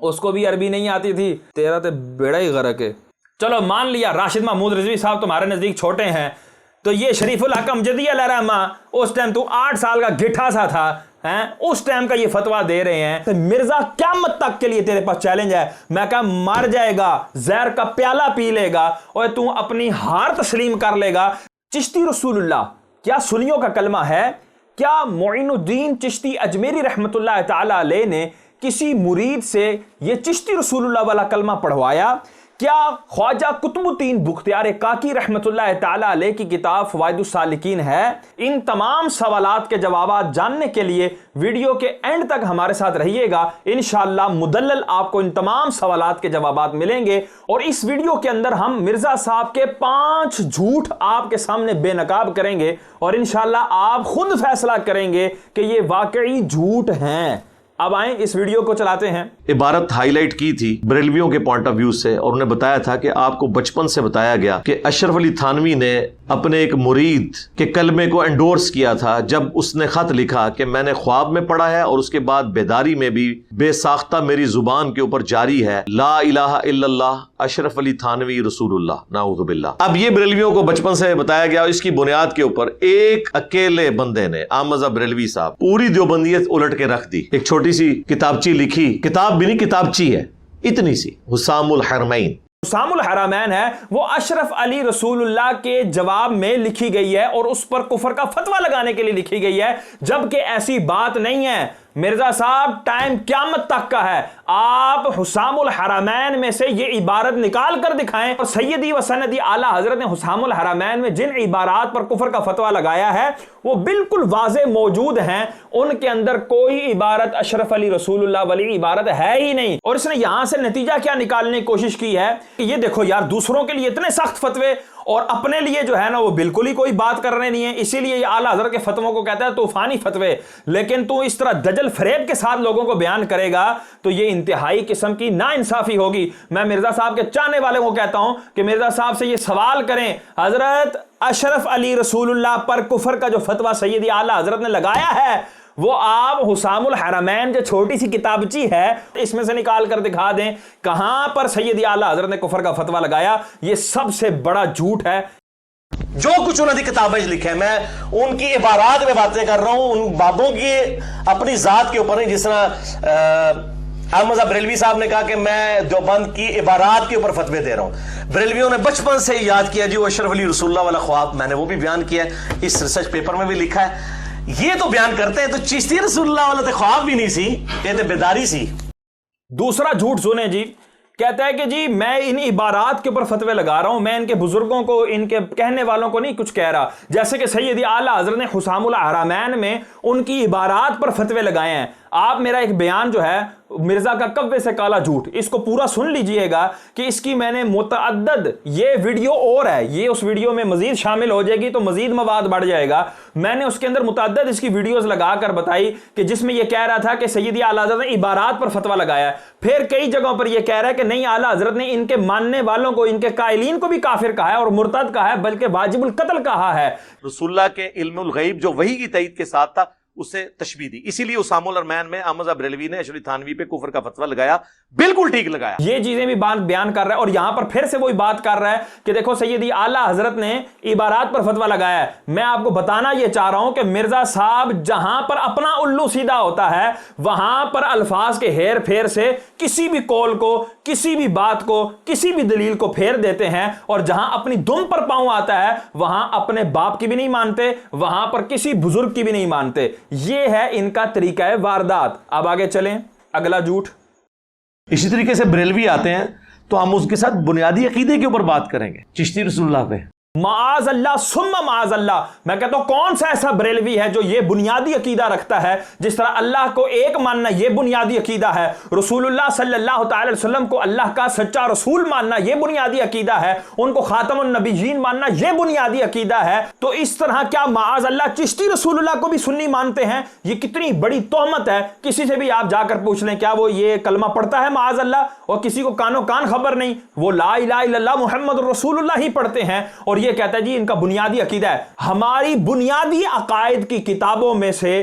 اس کو بھی عربی نہیں آتی تھی، تیرا تو بیڑا ہی غرق ہے۔ چلو مان لیا راشد محمود رضوی صاحب تمہارے نزدیک چھوٹے ہیں، تو یہ شریف الحق جدی علیہ رحمہ اس ٹائم تو 8 سال کا گٹھا سا تھا، اس ٹائم کا یہ فتویٰ دے رہے ہیں۔ تو مرزا قیامت تک کے لیے تیرے پاس چیلنج ہے، میں کہا مر جائے گا، زہر کا پیالہ پی لے گا اور تو اپنی ہار تسلیم کر لے گا۔ چشتی رسول اللہ کیا سنیوں کا کلمہ ہے؟ کیا معین الدین چشتی اجمیری رحمت اللہ تعالی علیہ نے کسی مرید سے یہ چشتی رسول اللہ والا کلمہ پڑھوایا؟ کیا خواجہ قطب الدین بختیار کاکی رحمت اللہ تعالی علیہ کی کتاب فوائد السالکین ہے؟ ان تمام سوالات کے جوابات جاننے کے لیے ویڈیو کے اینڈ تک ہمارے ساتھ رہیے گا، انشاءاللہ مدلل آپ کو ان تمام سوالات کے جوابات ملیں گے۔ اور اس ویڈیو کے اندر ہم مرزا صاحب کے 5 جھوٹ آپ کے سامنے بے نقاب کریں گے اور انشاءاللہ آپ خود فیصلہ کریں گے کہ یہ واقعی جھوٹ ہیں۔ اب آئیں اس ویڈیو کو چلاتے ہیں۔ عبارت ہائی لائٹ کی تھی بریلویوں کے پوائنٹ آف ویو سے، اور انہیں بتایا تھا کہ آپ کو بچپن سے بتایا گیا کہ اشرف علی تھانوی نے اپنے ایک مرید کے کلمے کو انڈورس کیا تھا جب اس نے خط لکھا کہ میں نے خواب میں پڑھا ہے اور اس کے بعد بیداری میں بھی بے ساختہ میری زبان کے اوپر جاری ہے لا الہ الا اللہ اشرف علی تھانوی رسول اللہ نعوذ باللہ۔ اب یہ بریلویوں کو بچپن سے بتایا گیا، اس کی بنیاد کے اوپر ایک اکیلے بندے نے احمد بریلوی صاحب پوری دیوبندیت الٹ کے رکھ دی۔ ایک چھوٹی سی کتابچی لکھی، کتاب بھی نہیں کتابچی ہے اتنی سی، حسام الحرمین۔ حسام الحرمین ہے، وہ اشرف علی رسول اللہ کے جواب میں لکھی گئی ہے اور اس پر کفر کا فتویٰ لگانے کے لیے لکھی گئی ہے، جبکہ ایسی بات نہیں ہے۔ مرزا صاحب ٹائم قیامت تک کا ہے، آپ حسام الحرمین میں سے یہ عبارت نکال کر دکھائیں۔ اور سیدی و سندی اعلیٰ حضرت نے حسام الحرمین میں جن عبارات پر کفر کا فتویٰ لگایا ہے وہ بالکل واضح موجود ہیں، ان کے اندر کوئی عبارت اشرف علی رسول اللہ والی عبارت ہے ہی نہیں۔ اور اس نے یہاں سے نتیجہ کیا نکالنے کی کوشش کی ہے کہ یہ دیکھو یار، دوسروں کے لیے اتنے سخت فتوے اور اپنے لیے جو ہے نا وہ بالکل ہی کوئی بات کر رہے نہیں ہے، اسی لیے یہ اعلیٰ حضرت کے فتووں کو کہتا ہے طوفانی فتوے۔ لیکن تو اس طرح دجل فریب کے ساتھ لوگوں کو بیان کرے گا تو یہ انتہائی قسم کی ناانصافی ہوگی۔ میں مرزا صاحب کے چاہنے والے کو کہتا ہوں کہ مرزا صاحب سے یہ سوال کریں، حضرت اشرف علی رسول اللہ پر کفر کا جو فتویٰ سیدی اعلیٰ حضرت نے لگایا ہے وہ آپ حسام الحرمین جو چھوٹی سی کتابچی ہے اس میں سے نکال کر دکھا دیں کہاں پر سیدی اعلیٰ حضرت نے کفر کا فتویٰ لگایا۔ یہ سب سے بڑا جھوٹ ہے۔ جو کچھ انہوں نے کتابیں لکھے، میں ان کی عبارات میں باتیں کر رہا ہوں، ان بابوں کی اپنی ذات کے اوپر نہیں۔ جس طرح احمد بریلوی صاحب نے کہا کہ میں دیوبند کی عبارات کے اوپر فتوے دے رہا ہوں، بریلویوں نے بچپن سے یاد کیا جی وہ اشرف علی رسول اللہ والا خواب، میں نے وہ بھی بیان کیا ہے، اس ریسرچ پیپر میں بھی لکھا ہے۔ یہ تو بیان کرتے ہیں تو چشتی رسول اللہ والا تو خواب بھی نہیں سی، یہ تو بیداری سی۔ دوسرا جھوٹ سنیں جی، کہتا ہے کہ جی میں ان عبارات کے اوپر فتوے لگا رہا ہوں، میں ان کے بزرگوں کو، ان کے کہنے والوں کو نہیں کچھ کہہ رہا، جیسے کہ سیدی اعلیٰ حضرت نے حسام الحرمین میں ان کی عبارات پر فتوے لگائے ہیں۔ آپ میرا ایک بیان جو ہے مرزا کا کوے سے کالا جھوٹ، اس کو پورا سن لیجئے گا کہ اس کی میں نے متعدد، یہ ویڈیو اور ہے، یہ اس ویڈیو میں مزید شامل ہو جائے گی تو مزید مواد بڑھ جائے گا۔ میں نے اس کے اندر متعدد اس کی ویڈیوز لگا کر بتائی کہ جس میں یہ کہہ رہا تھا کہ سیدی اعلیٰ حضرت نے عبارات پر فتویٰ لگایا ہے، پھر کئی جگہوں پر یہ کہہ رہا ہے کہ نہیں، اعلیٰ حضرت نے ان کے ماننے والوں کو، ان کے قائلین کو بھی کافر کہا ہے اور مرتد کہا ہے، بلکہ واجب القتل کہا ہے۔ رسول اللہ کے علم الغیب جو وحی کی تائید کے ساتھ تھا اسے تشبیہ دی، اسی لیے حسام الحرمین میں احمد بریلوی نے اشرف تھانوی پہ کفر کا فتویٰ لگایا، بالکل ٹھیک لگایا۔ یہ چیزیں بھی بیان کر رہا ہے اور یہاں پر پھر سے وہی بات کر رہا ہے کہ دیکھو سیدی اعلیٰ حضرت نے عبارات پر فتویٰ لگایا ہے۔ میں آپ کو بتانا یہ چاہ رہا ہوں کہ مرزا صاحب جہاں پر اپنا الو سیدھا ہوتا ہے وہاں پر الفاظ کے ہیر پھیر سے کسی بھی قول کو، کسی بھی بات کو، کسی بھی دلیل کو پھیر دیتے ہیں، اور جہاں اپنی دم پر پاؤں آتا ہے وہاں اپنے باپ کی بھی نہیں مانتے، وہاں پر کسی بزرگ کی بھی نہیں مانتے۔ یہ ہے ان کا طریقہ واردات۔ اب آگے چلیں، اگلا جھوٹ۔ اسی طریقے سے بریلوی آتے ہیں تو ہم اس کے ساتھ بنیادی عقیدے کے اوپر بات کریں گے، چشتی رسول اللہ پہ۔ معاذ اللہ ثم معاذ اللہ، میں کہتا ہوں کون سا ایسا بریلوی ہے جو یہ بنیادی عقیدہ رکھتا ہے؟ جس طرح اللہ کو ایک ماننا یہ بنیادی عقیدہ ہے، رسول اللہ صلی اللہ تعالی وسلم کو اللہ کا سچا رسول ماننا یہ بنیادی عقیدہ ہے، ان کو خاتم النبیین ماننا یہ بنیادی عقیدہ ہے، تو اس طرح کیا معاذ اللہ چشتی رسول اللہ کو بھی سنی مانتے ہیں؟ یہ کتنی بڑی تہمت ہے۔ کسی سے بھی آپ جا کر پوچھ لیں کیا وہ یہ کلمہ پڑھتا ہے معاذ اللہ، اور کسی کو کانوں کان خبر نہیں، وہ لا الہ الا اللہ محمد رسول اللہ ہی پڑھتے ہیں، اور یہ کہتا ہے جی ان کا بنیادی عقیدہ ہے۔ ہماری بنیادی عقائد کی کتابوں میں سے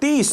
30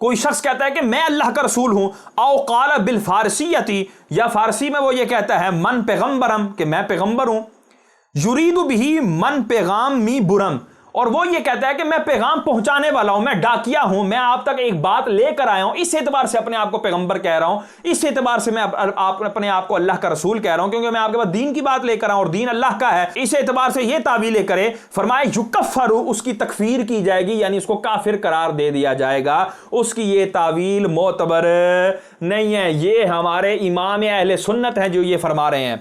کوئی شخص کہتا ہے کہ میں اللہ کا رسول ہوں، او قال بالفارسیتی، یا فارسی میں وہ یہ کہتا ہے من پیغمبرم، کہ میں پیغمبر ہوں، یرید بہی من پیغام می برم، اور وہ یہ کہتا ہے کہ میں پیغام پہنچانے والا ہوں، میں ڈاکیا ہوں، میں آپ تک ایک بات لے کر آیا ہوں، اس اعتبار سے اپنے آپ کو پیغمبر کہہ رہا ہوں، اس اعتبار سے میں اپنے آپ کو اللہ کا رسول کہہ رہا ہوں، کیونکہ میں آپ کے پاس دین کی بات لے کر آؤں اور دین اللہ کا ہے، اس اعتبار سے یہ تعویلیں کرے۔ فرمایا یکفر، اس کی تکفیر کی جائے گی، یعنی اس کو کافر قرار دے دیا جائے گا، اس کی یہ تعویل معتبر نہیں ہے۔ یہ ہمارے امام اہل سنت ہیں جو یہ فرما رہے ہیں۔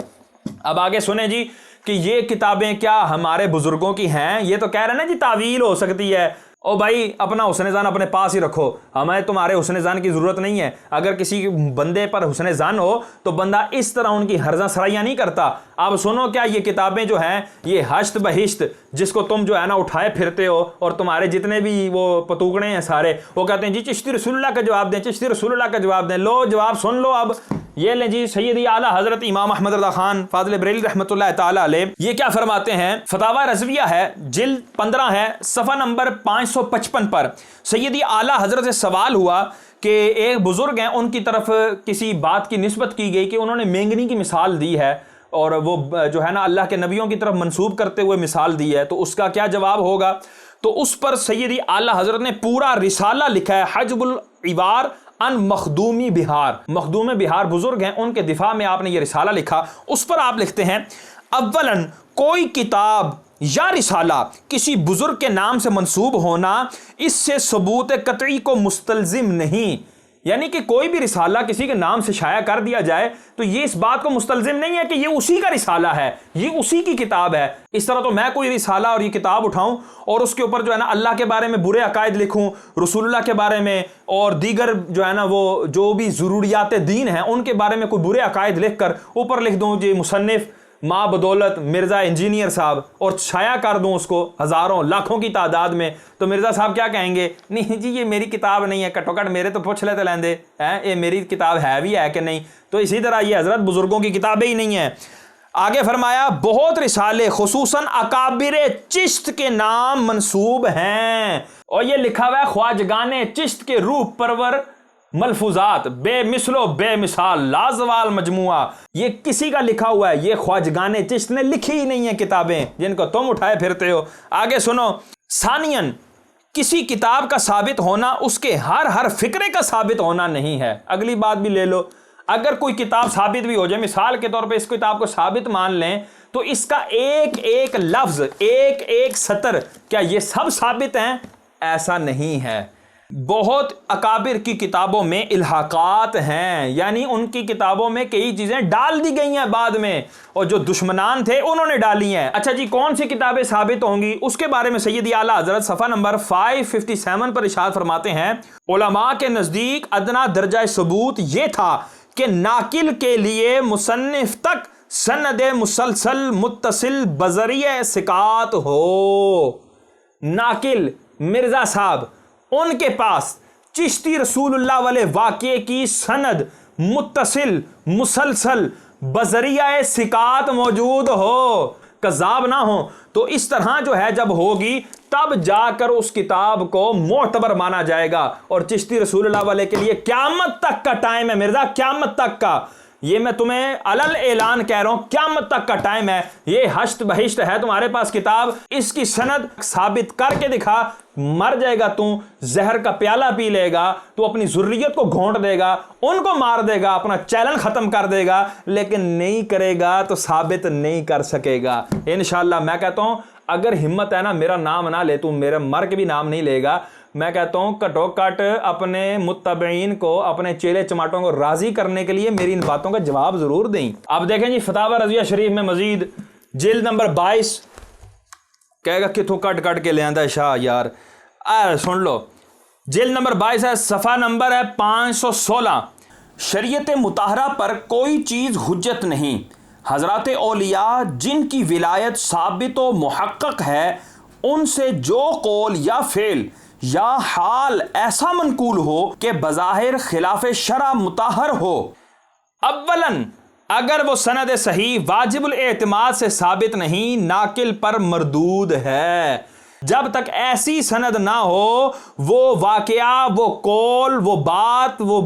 اب آگے سنیں جی کہ یہ کتابیں کیا ہمارے بزرگوں کی ہیں؟ یہ تو کہہ رہے ہیں نا جی تعویل ہو سکتی ہے۔ او بھائی اپنا حسن ظن اپنے پاس ہی رکھو، ہمیں تمہارے حسن ظن کی ضرورت نہیں ہے۔ اگر کسی بندے پر حسن ظن ہو تو بندہ اس طرح ان کی ہرزاں سرائیاں نہیں کرتا۔ اب سنو کیا یہ کتابیں جو ہیں یہ ہشت بہشت جس کو تم جو ہے نا اٹھائے پھرتے ہو، اور تمہارے جتنے بھی وہ پتوگڑے ہیں سارے وہ کہتے ہیں جی چشتی رسول اللہ کا جواب دیں، چشتی رسول اللہ کا جواب دیں، لو جواب سن لو۔ اب یہ لیں جی سیدی اعلیٰ حضرت امام احمد رضا خان فاضل بریلوی رحمۃ اللہ تعالی علیہ یہ کیا فرماتے ہیں؟ فتاوی رضویہ ہے، جلد 15 ہے، صفحہ نمبر 555 پر سیدی اعلیٰ حضرت سے سوال ہوا کہ ایک بزرگ ہیں، ان کی طرف کسی بات کی نسبت کی گئی کہ انہوں نے مینگنی کی مثال دی ہے، اور وہ جو ہے نا اللہ کے نبیوں کی طرف منسوب کرتے ہوئے مثال دی ہے، تو اس کا کیا جواب ہوگا؟ تو اس پر سیدی اعلیٰ حضرت نے پورا رسالہ لکھا ہے، حجب العبار ان مخدومی بہار۔ مخدوم بہار بزرگ ہیں، ان کے دفاع میں آپ نے یہ رسالہ لکھا۔ اس پر آپ لکھتے ہیں اولاً کوئی کتاب یا رسالہ کسی بزرگ کے نام سے منسوب ہونا اس سے ثبوت قطعی کو مستلزم نہیں، یعنی کہ کوئی بھی رسالہ کسی کے نام سے شائع کر دیا جائے تو یہ اس بات کو مستلزم نہیں ہے کہ یہ اسی کا رسالہ ہے، یہ اسی کی کتاب ہے۔ اس طرح تو میں کوئی رسالہ اور یہ کتاب اٹھاؤں اور اس کے اوپر جو ہے نا اللہ کے بارے میں برے عقائد لکھوں، رسول اللہ کے بارے میں اور دیگر جو ہے نا وہ جو بھی ضروریات دین ہیں ان کے بارے میں کوئی برے عقائد لکھ کر اوپر لکھ دوں جی مصنف ماں بدولت مرزا انجینئر صاحب، اور شائع کر دوں اس کو ہزاروں لاکھوں کی تعداد میں، تو مرزا صاحب کیا کہیں گے؟ نہیں جی یہ میری کتاب نہیں ہے، کٹو کٹ میرے تو پوچھ لیتے لیندے ہیں یہ میری کتاب ہے بھی ہے کہ نہیں۔ تو اسی طرح یہ حضرت بزرگوں کی کتابیں ہی نہیں ہیں۔ آگے فرمایا بہت رسالے خصوصاً اکابر چشت کے نام منسوب ہیں، اور یہ لکھا ہوا ہے خواجگان چشت کے روح پرور ملفوظات بے مثل و بے مثال لازوال مجموعہ، یہ کسی کا لکھا ہوا ہے، یہ خواجگان چشت نے لکھی ہی نہیں ہیں کتابیں جن کو تم اٹھائے پھرتے ہو۔ آگے سنو، ثانیاً کسی کتاب کا ثابت ہونا اس کے ہر فکرے کا ثابت ہونا نہیں ہے۔ اگلی بات بھی لے لو، اگر کوئی کتاب ثابت بھی ہو جائے، مثال کے طور پہ اس کتاب کو ثابت مان لیں تو اس کا ایک ایک لفظ ایک ایک سطر کیا یہ سب ثابت ہیں؟ ایسا نہیں ہے۔ بہت اکابر کی کتابوں میں الحاقات ہیں، یعنی ان کی کتابوں میں کئی چیزیں ڈال دی گئی ہیں بعد میں، اور جو دشمنان تھے انہوں نے ڈالی ہیں۔ اچھا جی کون سی کتابیں ثابت ہوں گی اس کے بارے میں سیدی اعلیٰ حضرت صفحہ نمبر 557 پر ارشاد فرماتے ہیں علماء کے نزدیک ادنا درجہ ثبوت یہ تھا کہ ناقل کے لیے مصنف تک سند مسلسل متصل بذریعہ ثقات ہو۔ ناقل مرزا صاحب ان کے پاس چشتی رسول اللہ والے واقعے کی سند متصل مسلسل بذریعہ ثقات موجود ہو، کذاب نہ ہو، تو اس طرح جو ہے جب ہوگی تب جا کر اس کتاب کو معتبر مانا جائے گا۔ اور چشتی رسول اللہ والے کے لیے قیامت تک کا ٹائم ہے مرزا، قیامت تک کا، یہ میں تمہیں علل اعلان کہہ رہا ہوں، قیامت تک کا ٹائم ہے۔ یہ ہشت بہشت ہے تمہارے پاس کتاب، اس کی سند ثابت کر کے دکھا، مر جائے گا تو زہر کا پیالہ پی لے گا، تو اپنی ذریت کو گھونٹ دے گا، ان کو مار دے گا، اپنا چیلنج ختم کر دے گا، لیکن نہیں کرے گا تو ثابت نہیں کر سکے گا۔ انشاءاللہ میں کہتا ہوں اگر ہمت ہے نا میرا نام نہ لے، تو میرے مر کے بھی نام نہیں لے گا، میں کہتا ہوں کٹو کٹ اپنے متبعین کو اپنے چیلے چماٹوں کو راضی کرنے کے لیے میری ان باتوں کا جواب ضرور دیں۔ اب دیکھیں جی فتاوی رضویہ شریف میں مزید جلد نمبر 22 کہے گا کتوں کٹ کٹ کے لے آندا ہے شاہ یار، سن لو، جلد نمبر 22 ہے، صفحہ نمبر ہے 516، شریعت مطہرہ پر کوئی چیز حجت نہیں، حضرات اولیاء جن کی ولایت ثابت و محقق ہے ان سے جو قول یا فعل یا حال ایسا منقول ہو کہ بظاہر خلاف شرع مطہر ہو، اولاً اگر وہ سند صحیح واجب الاعتماد سے ثابت نہیں، ناقل پر مردود ہے۔ جب تک ایسی سند نہ ہو وہ واقعہ، وہ قول، وہ بات، وہ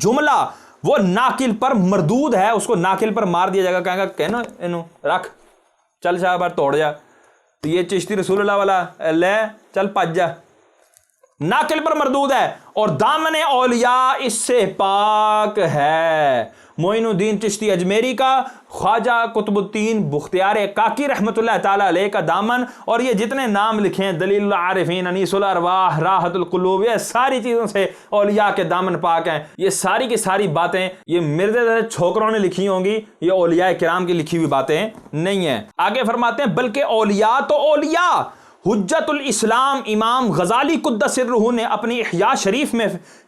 جملہ وہ ناقل پر مردود ہے، اس کو ناقل پر مار دیا جائے گا، کہیں گا کہنا انہوں رکھ چل شاہ بار توڑ جا، تو یہ چشتی رسول اللہ والا لے چل پج جا، ناقل پر مردود ہے۔ اور دامن اولیاء اس سے پاک ہے۔ معین الدین چشتی اجمیری کا، خواجہ قطب الدین بختیار کاکی رحمۃ اللہ تعالیٰ علیہ کا دامن، اور یہ جتنے نام لکھے ہیں، دلیل العارفین، انیس الارواح، راحت القلوب، یہ ساری چیزوں سے اولیاء کے دامن پاک ہیں۔ یہ ساری کی ساری باتیں یہ مرزا جیسے چھوکروں نے لکھی ہوں گی، یہ اولیاء کرام کی لکھی ہوئی باتیں نہیں ہیں۔ آگے فرماتے ہیں بلکہ اولیاء تو اولیاء، حجت الاسلام امام غزالی قدس سرہ نے اپنی احیاء شریف میں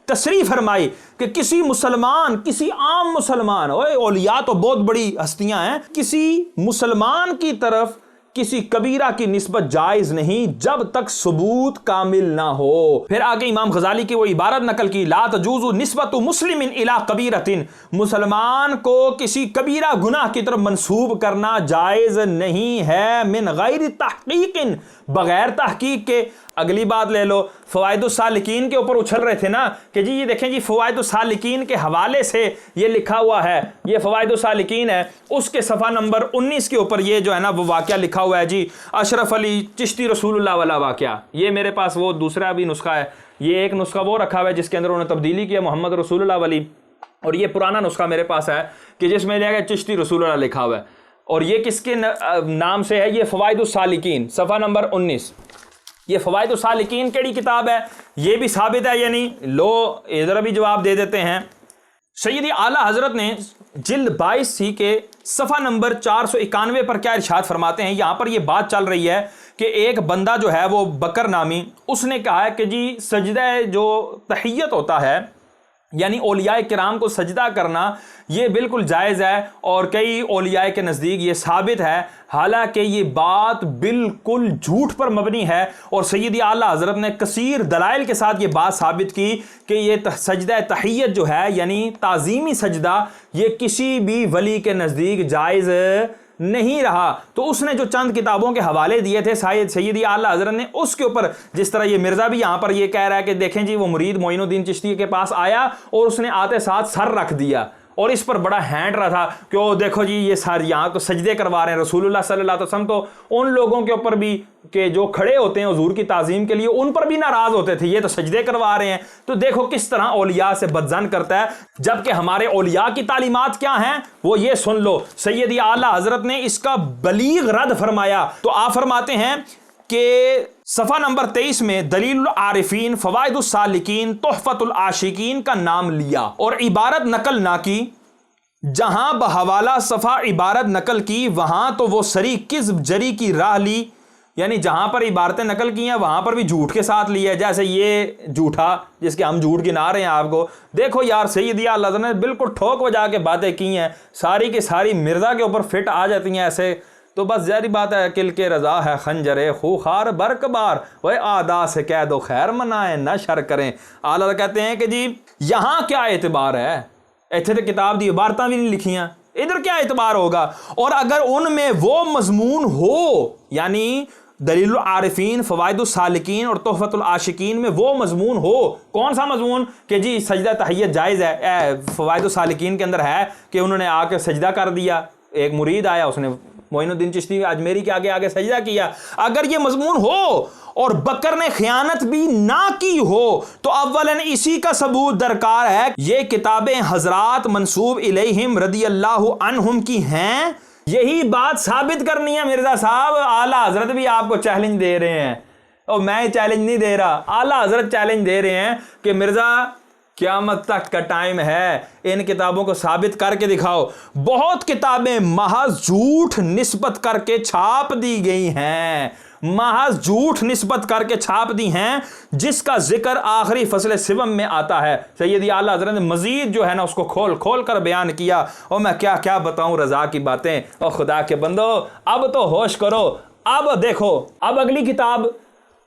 تصریح فرمائی کہ کسی مسلمان، کسی عام مسلمان، اولیاء تو بہت بڑی ہستیاں ہیں، کسی مسلمان کی طرف کسی کبیرہ کی نسبت جائز نہیں جب تک ثبوت کامل نہ ہو۔ پھر آگے امام غزالی کی وہ عبارت نقل کی، لا تجوز نسبت مسلم الی کبیرۃ، مسلمان کو کسی کبیرہ گناہ کی طرف منسوب کرنا جائز نہیں ہے، من غیر تحقیق، بغیر تحقیق کے۔ اگلی بات لے لو، فوائد السالکین کے اوپر اچھل رہے تھے نا کہ جی یہ دیکھیں جی فوائد السالکین کے حوالے سے یہ لکھا ہوا ہے، یہ فوائد السالکین ہے، اس کے صفحہ نمبر 19 کے اوپر یہ جو ہے نا وہ واقعہ لکھا ہوا ہے جی، اشرف علی چشتی رسول اللہ والا واقعہ۔ یہ میرے پاس وہ دوسرا بھی نسخہ ہے، یہ ایک نسخہ وہ رکھا ہوا ہے جس کے اندر انہوں نے تبدیلی کیا محمد رسول اللہ والی، اور یہ پرانا نسخہ میرے پاس ہے کہ جس میں چشتی رسول اللہ لکھا ہوا ہے، اور یہ کس کے نام سے ہے؟ یہ فوائد السالکین، صفحہ نمبر 19۔ یہ فوائد السالکین کیڑی کتاب ہے؟ یہ بھی ثابت ہے، یعنی لو ادھر بھی جواب دے دیتے ہیں۔ سیدی اعلیٰ حضرت نے جلد 22 کے صفحہ نمبر 491 پر کیا ارشاد فرماتے ہیں؟ یہاں پر یہ بات چل رہی ہے کہ ایک بندہ جو ہے وہ بکر نامی، اس نے کہا ہے کہ جی سجدہ جو تحیت ہوتا ہے، یعنی اولیاء کرام کو سجدہ کرنا یہ بالکل جائز ہے، اور کئی اولیاء کے نزدیک یہ ثابت ہے، حالانکہ یہ بات بالکل جھوٹ پر مبنی ہے، اور سیدی اعلیٰ حضرت نے کثیر دلائل کے ساتھ یہ بات ثابت کی کہ یہ سجدہ تحیت جو ہے، یعنی تعظیمی سجدہ، یہ کسی بھی ولی کے نزدیک جائز نہیں رہا۔ تو اس نے جو چند کتابوں کے حوالے دیے تھے سیدی اعلیٰ حضرت نے، اس کے اوپر جس طرح یہ مرزا بھی یہاں پر یہ کہہ رہا ہے کہ دیکھیں جی وہ مرید معین الدین چشتی کے پاس آیا اور اس نے آتے ساتھ سر رکھ دیا، اور اس پر بڑا ہینڈ رہا تھا کہ وہ دیکھو جی یہ سر یہاں تو سجدے کروا رہے ہیں رسول اللہ صلی اللہ علیہ وسلم، تو ان لوگوں کے اوپر بھی کہ جو کھڑے ہوتے ہیں حضور کی تعظیم کے لیے، ان پر بھی ناراض ہوتے تھے، یہ تو سجدے کروا رہے ہیں۔ تو دیکھو کس طرح اولیاء سے بدظن کرتا ہے، جبکہ ہمارے اولیاء کی تعلیمات کیا ہیں وہ یہ سن لو۔ سیدی اعلیٰ حضرت نے اس کا بلیغ رد فرمایا، تو آپ فرماتے ہیں کہ صفحہ نمبر 23 میں دلیل العارفین، فوائد السالکین، تحفۃ العاشقین کا نام لیا اور عبارت نقل نہ کی، جہاں بحوالہ صفحہ عبارت نقل کی وہاں تو وہ سری کذب جری کی راہ لی، یعنی جہاں پر عبارتیں نقل کی ہیں وہاں پر بھی جھوٹ کے ساتھ لی ہے، جیسے یہ جھوٹا جس کے ہم جھوٹ گنا رہے ہیں آپ کو۔ دیکھو یار سیدی اعلیٰ حضرت نے بالکل ٹھوک بجا کے باتیں کی ہیں، ساری کی ساری مرزا کے اوپر فٹ آ جاتی ہیں ایسے، تو بس ظاہری بات ہے کل کے رضا ہے خنجر خوخار برقبار، وہ آدا سے کہہ دو خیر منائیں نہ شر کریں۔ اعلیٰ کہتے ہیں کہ جی یہاں کیا اعتبار ہے، ایتھے تو کتاب دی عبارتاں بھی نہیں لکھیاں، ادھر کیا اعتبار ہوگا؟ اور اگر ان میں وہ مضمون ہو، یعنی دلیل العارفین، فوائد السالکین اور تحفۃ العاشقین میں وہ مضمون ہو، کون سا مضمون؟ کہ جی سجدہ تحیت جائز ہے، فوائد السالکین کے اندر ہے کہ انہوں نے آ کے سجدہ کر دیا، ایک مرید آیا اس نے معین الدین چشتی اجمیری کے آگے سجدہ کیا، اگر یہ مضمون ہو اور بکر نے خیانت بھی نہ کی ہو تو اولاً اسی کا ثبوت درکار ہے، یہ کتابیں حضرات منسوب الیہم رضی اللہ عنہم کی ہیں، یہی بات ثابت کرنی ہے مرزا صاحب۔ اعلیٰ حضرت بھی آپ کو چیلنج دے رہے ہیں، اور میں چیلنج نہیں دے رہا، اعلیٰ حضرت چیلنج دے رہے ہیں کہ مرزا قیامت تک کا ٹائم ہے، ان کتابوں کو ثابت کر کے دکھاؤ۔ بہت کتابیں محض جھوٹ نسبت کر کے چھاپ دی گئی ہیں، محض جھوٹ نسبت کر کے چھاپ دی ہیں، جس کا ذکر آخری فصل سوم میں آتا ہے۔ سیدی اعلیٰ حضرت نے مزید جو ہے نا اس کو کھول کھول کر بیان کیا، اور میں کیا کیا بتاؤں رضا کی باتیں۔ اور خدا کے بندو اب تو ہوش کرو، اب دیکھو، اب اگلی کتاب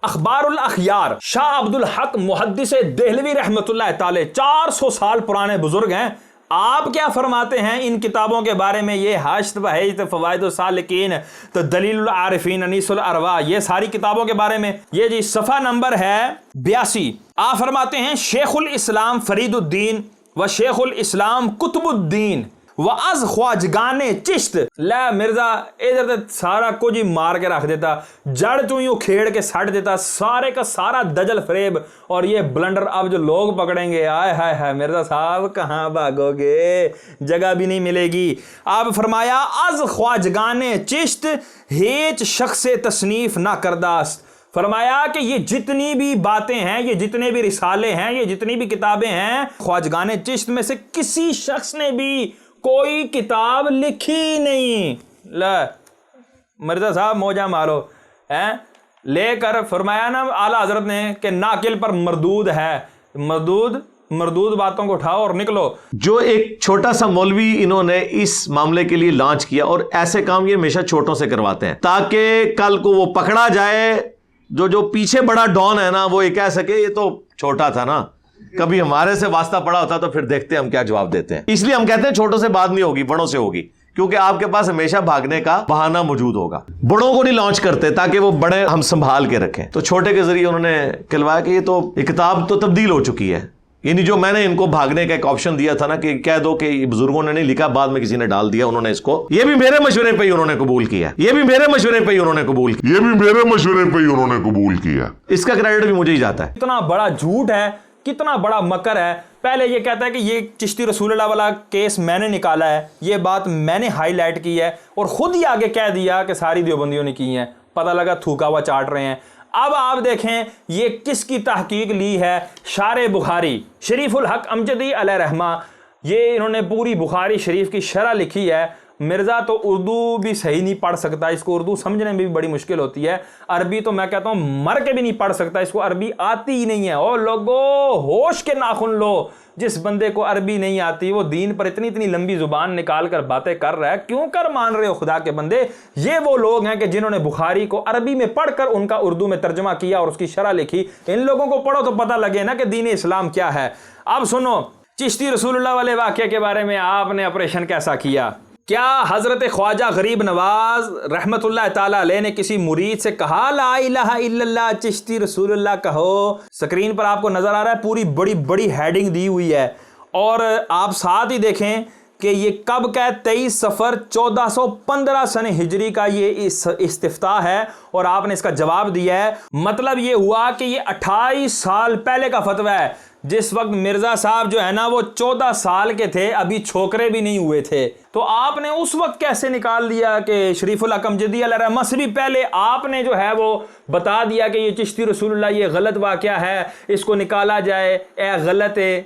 اخبار الاخیار، شاہ عبد الحق محدث دہلوی رحمۃ اللہ تعالی، 400 سال پرانے بزرگ ہیں، آپ کیا فرماتے ہیں ان کتابوں کے بارے میں؟ یہ حشت بہشت، فوائد السالکین، تو دلیل العارفین، انیس الارواح، یہ ساری کتابوں کے بارے میں۔ یہ جی صفحہ نمبر ہے 82۔ آپ فرماتے ہیں شیخ الاسلام فرید الدین و شیخ الاسلام قطب الدین و از خواجگان چشت، لا مرزا ادھر سارا کچھ ہی مار کے رکھ دیتا، جڑ تو یوں کھیڑ کے سٹ دیتا، سارے کا سارا دجل فریب اور یہ بلنڈر اب جو لوگ پکڑیں گے، آئے ہائے ہائے مرزا صاحب کہاں بھاگو گے، جگہ بھی نہیں ملے گی۔ آپ فرمایا از خواجگان چشت ہیچ شخص تصنیف نہ کرداست، فرمایا کہ یہ جتنی بھی باتیں ہیں، یہ جتنے بھی رسالے ہیں، یہ جتنی بھی کتابیں ہیں، خواجگان چشت میں سے کسی شخص نے بھی کوئی کتاب لکھی نہیں۔ مرزا صاحب موجہ مارو لے کر فرمایا نا اعلیٰ حضرت نے کہ ناقل پر مردود ہے، مردود باتوں کو اٹھاؤ اور نکلو۔ جو ایک چھوٹا سا مولوی انہوں نے اس معاملے کے لیے لانچ کیا، اور ایسے کام یہ ہمیشہ چھوٹوں سے کرواتے ہیں تاکہ کل کو وہ پکڑا جائے، جو پیچھے بڑا ڈان ہے نا وہ یہ کہہ سکے یہ تو چھوٹا تھا نا، کبھی ہمارے سے واسطہ پڑا ہوتا تو پھر دیکھتے ہم کیا جواب دیتے ہیں۔ اس لیے ہم کہتے ہیں چھوٹوں سے بات نہیں ہوگی، بڑوں سے ہوگی، کیونکہ آپ کے پاس ہمیشہ بھاگنے کا بہانہ موجود ہوگا۔ بڑوں کو نہیں لانچ کرتے تاکہ وہ بڑے ہم سنبھال کے رکھیں، تو چھوٹے کے ذریعے انہوں نے کہلوایا کہ یہ کتاب تو تبدیل ہو چکی ہے۔ یعنی جو میں نے ان کو بھاگنے کا ایک آپشن دیا تھا نا کہ کہہ دو کہ بزرگوں نے نہیں لکھا، بعد میں کسی نے ڈال دیا، انہوں نے اس کو، یہ بھی میرے مشورے پہ ہی انہوں نے قبول کیا، اس کا کریڈٹ بھی مجھے ہی جاتا ہے۔ کتنا بڑا جھوٹ ہے، کتنا بڑا مکر ہے۔ پہلے یہ کہتا ہے کہ یہ چشتی رسول اللہ والا کیس میں نے نکالا ہے، یہ بات میں نے ہائی لائٹ کی ہے، اور خود ہی آگے کہہ دیا کہ ساری دیوبندیوں نے کی ہیں، پتہ لگا تھوکا ہوا چاٹ رہے ہیں۔ اب آپ دیکھیں یہ کس کی تحقیق لی ہے، شارح بخاری شریف الحق امجدی علیہ رحمہ، یہ انہوں نے پوری بخاری شریف کی شرح لکھی ہے۔ مرزا تو اردو بھی صحیح نہیں پڑھ سکتا، اس کو اردو سمجھنے میں بھی بڑی مشکل ہوتی ہے، عربی تو میں کہتا ہوں مر کے بھی نہیں پڑھ سکتا، اس کو عربی آتی ہی نہیں ہے۔ اور لوگو ہوش کے ناخن لو، جس بندے کو عربی نہیں آتی وہ دین پر اتنی لمبی زبان نکال کر باتیں کر رہا ہے، کیوں کر مان رہے ہو خدا کے بندے؟ یہ وہ لوگ ہیں کہ جنہوں نے بخاری کو عربی میں پڑھ کر ان کا اردو میں ترجمہ کیا اور اس کی شرح لکھی۔ ان لوگوں کو پڑھو تو پتہ لگے نا کہ دین اسلام کیا ہے۔ اب سنو چشتی رسول اللہ والے واقعے کے بارے میں آپ نے آپریشن کیسا کیا؟ کیا حضرت خواجہ غریب نواز رحمت اللہ تعالیٰ علیہ نے کسی مرید سے کہا لا الہ الا اللہ چشتی رسول اللہ کہو؟ سکرین پر آپ کو نظر آ رہا ہے پوری بڑی ہیڈنگ دی ہوئی ہے، اور آپ ساتھ ہی دیکھیں کہ یہ کب کا 23 صفر 1415 سن ہجری کا یہ استفتاء ہے، اور آپ نے اس کا جواب دیا ہے۔ مطلب یہ ہوا کہ یہ 28 سال پہلے کا فتویٰ ہے، جس وقت مرزا صاحب جو ہے نا وہ 14 سال کے تھے، ابھی چھوکرے بھی نہیں ہوئے تھے، تو آپ نے اس وقت کیسے نکال دیا کہ شریف الحق امجدی علیہ رحمہ سے بھی پہلے آپ نے جو ہے وہ بتا دیا کہ یہ چشتی رسول اللہ یہ غلط واقعہ ہے، اس کو نکالا جائے، اے غلط ہے،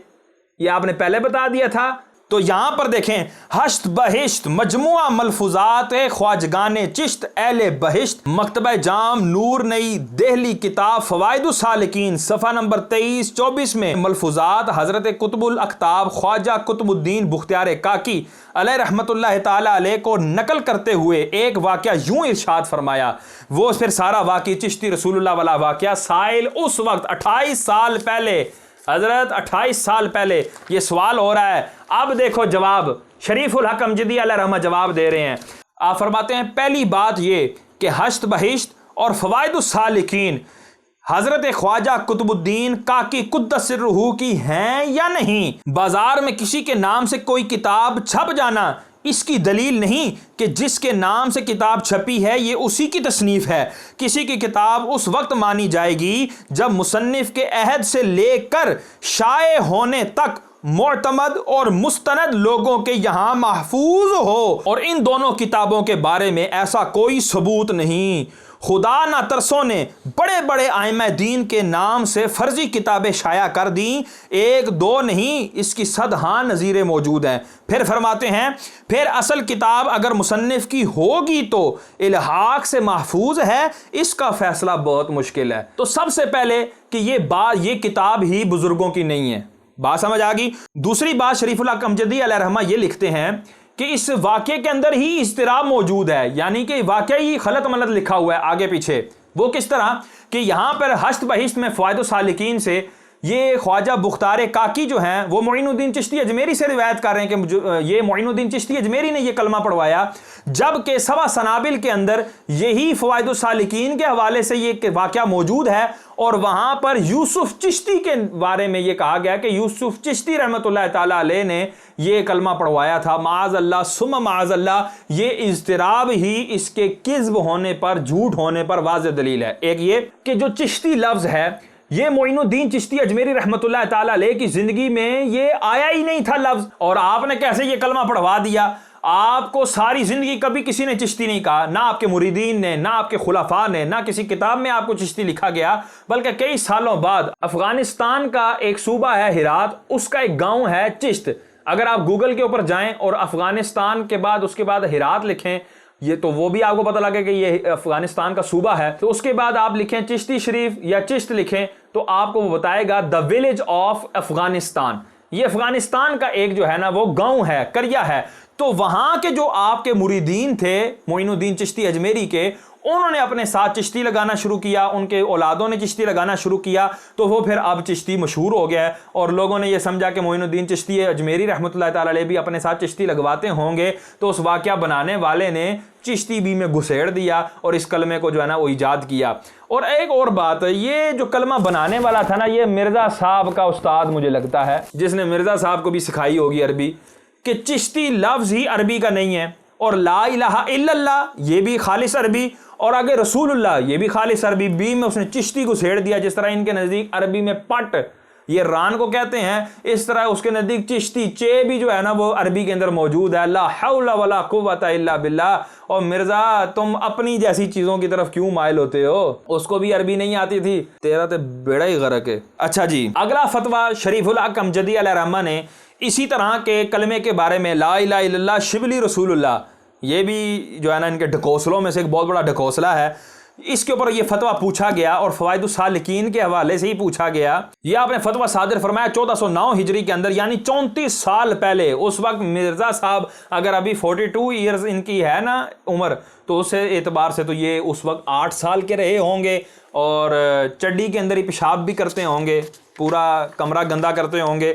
یہ آپ نے پہلے بتا دیا تھا۔ تو یہاں پر دیکھیں حشت بہشت مجموعہ ملفوظات خواجگان چشت اہل بہشت، مکتبہ جام نور نئی دہلی، کتاب فوائد السالکین صفحہ نمبر 23-24 میں ملفوظات حضرت قطب الاقطاب خواجہ قطب الدین بختیار کاکی علیہ رحمت اللہ تعالی علیہ کو نقل کرتے ہوئے ایک واقعہ یوں ارشاد فرمایا۔ وہ پھر سارا واقعہ چشتی رسول اللہ والا واقعہ، سائل اس وقت 28 سال پہلے، حضرت 28 سال پہلے یہ سوال ہو رہا ہے۔ اب دیکھو جواب، شریف الحق امجدی علیہ رحمہ جواب دے رہے ہیں۔ آپ فرماتے ہیں پہلی بات یہ کہ حشت بہشت اور فوائد السالکین حضرت خواجہ قطب الدین کاکی قدس سرہ کی ہیں یا نہیں؟ بازار میں کسی کے نام سے کوئی کتاب چھپ جانا اس کی دلیل نہیں کہ جس کے نام سے کتاب چھپی ہے یہ اسی کی تصنیف ہے۔ کسی کی کتاب اس وقت مانی جائے گی جب مصنف کے عہد سے لے کر شائع ہونے تک معتمد اور مستند لوگوں کے یہاں محفوظ ہو، اور ان دونوں کتابوں کے بارے میں ایسا کوئی ثبوت نہیں۔ خدا نہ ترسوں نے بڑے بڑے ائمہ دین کے نام سے فرضی کتابیں شائع کر دیں، ایک دو نہیں، اس کی 100 ہاں نظیریں موجود ہیں۔ پھر فرماتے ہیں پھر اصل کتاب اگر مصنف کی ہوگی تو الحاق سے محفوظ ہے، اس کا فیصلہ بہت مشکل ہے۔ تو سب سے پہلے کہ یہ کتاب ہی بزرگوں کی نہیں ہے، بات سمجھ آ گئی۔ دوسری بات شریف الحق امجدی علیہ رحمہ یہ لکھتے ہیں کہ اس واقعے کے اندر ہی اضطراب موجود ہے، یعنی کہ واقعہ ہی خلط ملط لکھا ہوا ہے آگے پیچھے۔ وہ کس طرح کہ یہاں پر حشت بہشت میں فوائد السالکین سے یہ خواجہ بختار کاکی جو ہیں وہ معین الدین چشتی اجمیری سے روایت کر رہے ہیں کہ یہ معین الدین چشتی اجمیری نے یہ کلمہ پڑھوایا، جبکہ سوا سنابل کے اندر یہی فوائد السالکین کے حوالے سے یہ واقعہ موجود ہے، اور وہاں پر یوسف چشتی کے بارے میں یہ کہا گیا کہ یوسف چشتی رحمۃ اللہ تعالی علیہ نے یہ کلمہ پڑھوایا تھا۔ معاذ اللہ ثم معاذ اللہ، یہ اضطراب ہی اس کے کذب ہونے پر، جھوٹ ہونے پر واضح دلیل ہے۔ ایک یہ کہ جو چشتی لفظ ہے یہ معین الدین چشتی اجمیری رحمۃ اللہ تعالی علیہ کی زندگی میں یہ آیا ہی نہیں تھا لفظ، اور آپ نے کیسے یہ کلمہ پڑھوا دیا؟ آپ کو ساری زندگی کبھی کسی نے چشتی نہیں کہا، نہ آپ کے مریدین نے، نہ آپ کے خلفاء نے، نہ کسی کتاب میں آپ کو چشتی لکھا گیا، بلکہ کئی سالوں بعد افغانستان کا ایک صوبہ ہے ہرات، اس کا ایک گاؤں ہے چشت۔ اگر آپ گوگل کے اوپر جائیں اور افغانستان کے بعد اس کے بعد ہرات لکھیں، یہ تو وہ بھی آپ کو پتہ لگے کہ یہ افغانستان کا صوبہ ہے، تو اس کے بعد آپ لکھیں چشتی شریف یا چشت لکھیں تو آپ کو وہ بتائے گا دا ولیج آف افغانستان۔ یہ افغانستان کا ایک جو ہے نا وہ گاؤں ہے، قریہ ہے۔ تو وہاں کے جو آپ کے مریدین تھے معین الدین چشتی اجمیری کے، انہوں نے اپنے ساتھ چشتی لگانا شروع کیا، ان کے اولادوں نے چشتی لگانا شروع کیا، تو وہ پھر اب چشتی مشہور ہو گیا ہے، اور لوگوں نے یہ سمجھا کہ معین الدین چشتی اجمیری رحمۃ اللہ تعالی علیہ بھی اپنے ساتھ چشتی لگواتے ہوں گے، تو اس واقعہ بنانے والے نے چشتی بھی میں گھسیڑ دیا اور اس کلمے کو جو ہے نا وہ ایجاد کیا۔ اور ایک اور بات، یہ جو کلمہ بنانے والا تھا نا، یہ مرزا صاحب کا استاد مجھے لگتا ہے، جس نے مرزا صاحب کو بھی سکھائی ہوگی عربی، کہ چشتی لفظ ہی عربی کا نہیں ہے، اور لا الہ الا اللہ یہ بھی خالص عربی، اور آگے رسول اللہ یہ بھی خالص عربی، بی میں اس نے چشتی کو چھیڑ دیا۔ جس طرح ان کے نزدیک عربی میں پٹ یہ ران کو کہتے ہیں، اس طرح اس کے نزدیک چشتی چے بھی جو ہے نا وہ عربی کے اندر موجود ہے۔ لا حول ولا قوت الا باللہ۔ اور مرزا تم اپنی جیسی چیزوں کی طرف کیوں مائل ہوتے ہو؟ اس کو بھی عربی نہیں آتی تھی، تیرا تو بیڑا ہی غرق ہے۔ اچھا جی، اگلا فتویٰ شریف الحق امجدی علیہ الرحمہ نے اسی طرح کے کلمے کے بارے میں، لا الہ الا اللہ شبلی رسول اللہ، یہ بھی جو ہے نا ان کے ڈھکوسلوں میں سے ایک بہت بڑا ڈھکوسلہ ہے، اس کے اوپر یہ فتویٰ پوچھا گیا اور فوائد السالکین کے حوالے سے ہی پوچھا گیا۔ یہ آپ نے فتویٰ صادر فرمایا 1409 ہجری کے اندر، یعنی 34 سال پہلے۔ اس وقت مرزا صاحب اگر ابھی 42 ایئرز ان کی ہے نا عمر، تو اس اعتبار سے تو یہ اس وقت 8 سال کے رہے ہوں گے، اور چڈی کے اندر ہی پیشاب بھی کرتے ہوں گے، پورا کمرہ گندا کرتے ہوں گے۔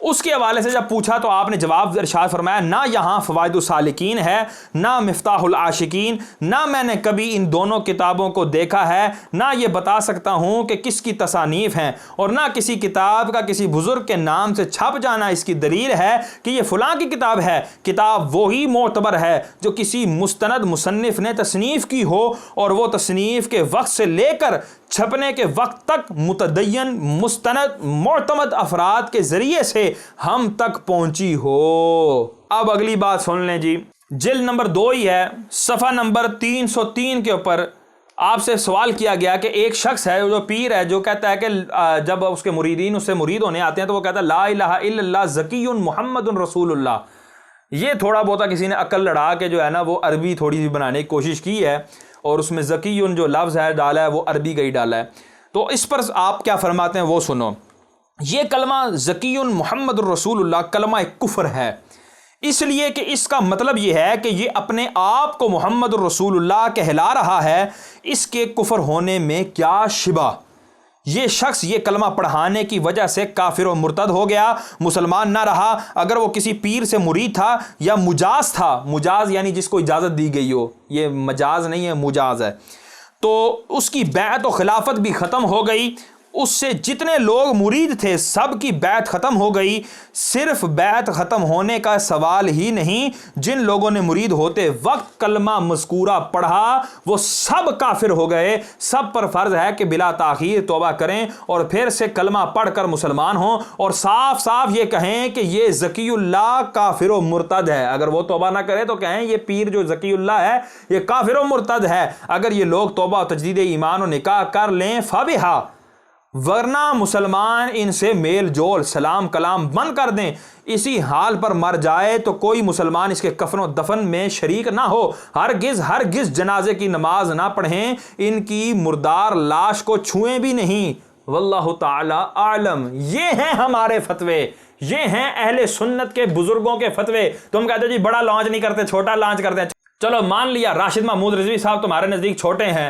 اس کے حوالے سے جب پوچھا تو آپ نے جواب ارشاد فرمایا، نہ یہاں فوائد السالکین ہے، نہ مفتاح العاشقین، نہ میں نے کبھی ان دونوں کتابوں کو دیکھا ہے، نہ یہ بتا سکتا ہوں کہ کس کی تصانیف ہیں، اور نہ کسی کتاب کا کسی بزرگ کے نام سے چھپ جانا اس کی دلیل ہے کہ یہ فلاں کی کتاب ہے۔ کتاب وہی معتبر ہے جو کسی مستند مصنف نے تصنیف کی ہو، اور وہ تصنیف کے وقت سے لے کر چھپنے کے وقت تک متدین مستند معتمد افراد کے ذریعے سے ہم تک پہنچی ہو۔ اب اگلی بات سن لیں جی، جلد نمبر 2 ہی ہے، صفحہ نمبر 303 کے اوپر آپ سے سوال کیا گیا کہ ایک شخص ہے جو پیر ہے، جو کہتا ہے کہ جب اس کے مریدین اس سے مرید ہونے آتے ہیں تو وہ کہتا ہے لا الہ الا اللہ ذکی محمد رسول اللہ۔ یہ تھوڑا بہت کسی نے عقل لڑا کے جو ہے نا وہ عربی تھوڑی سی بنانے کی کوشش کی ہے، اور اس میں ذکی جو لفظ ہے ڈالا ہے وہ عربی کا ہی ڈالا ہے۔ تو اس پر آپ کیا فرماتے ہیں وہ سنو۔ یہ کلمہ ذکی محمد الرسول اللہ کلمہ کفر ہے، اس لیے کہ اس کا مطلب یہ ہے کہ یہ اپنے آپ کو محمد الرسول اللہ کہلا رہا ہے، اس کے کفر ہونے میں کیا شبہ۔ یہ شخص یہ کلمہ پڑھانے کی وجہ سے کافر و مرتد ہو گیا، مسلمان نہ رہا۔ اگر وہ کسی پیر سے مرید تھا یا مجاز تھا، مجاز یعنی جس کو اجازت دی گئی ہو، یہ مجاز نہیں ہے مجاز ہے، تو اس کی بیعت و خلافت بھی ختم ہو گئی، اس سے جتنے لوگ مرید تھے سب کی بیعت ختم ہو گئی۔ صرف بیعت ختم ہونے کا سوال ہی نہیں، جن لوگوں نے مرید ہوتے وقت کلمہ مذکورہ پڑھا وہ سب کافر ہو گئے۔ سب پر فرض ہے کہ بلا تاخیر توبہ کریں اور پھر سے کلمہ پڑھ کر مسلمان ہوں، اور صاف صاف یہ کہیں کہ یہ ذکی اللہ کافر و مرتد ہے۔ اگر وہ توبہ نہ کرے تو کہیں یہ پیر جو ذکی اللہ ہے یہ کافر و مرتد ہے۔ اگر یہ لوگ توبہ و تجدید ایمان و نکاح کر لیں فبہا، ورنہ مسلمان ان سے میل جول سلام کلام بند کر دیں۔ اسی حال پر مر جائے تو کوئی مسلمان اس کے کفن و دفن میں شریک نہ ہو، ہرگز جنازے کی نماز نہ پڑھیں، ان کی مردار لاش کو چھوئیں بھی نہیں۔ واللہ تعالی اعلم۔ یہ ہیں ہمارے فتوے، یہ ہیں اہل سنت کے بزرگوں کے فتوے۔ تم کہتے ہو جی بڑا لانچ نہیں کرتے، چھوٹا لانچ کرتے ہیں۔ چلو مان لیا راشد محمود رضوی صاحب تمہارے نزدیک چھوٹے ہیں،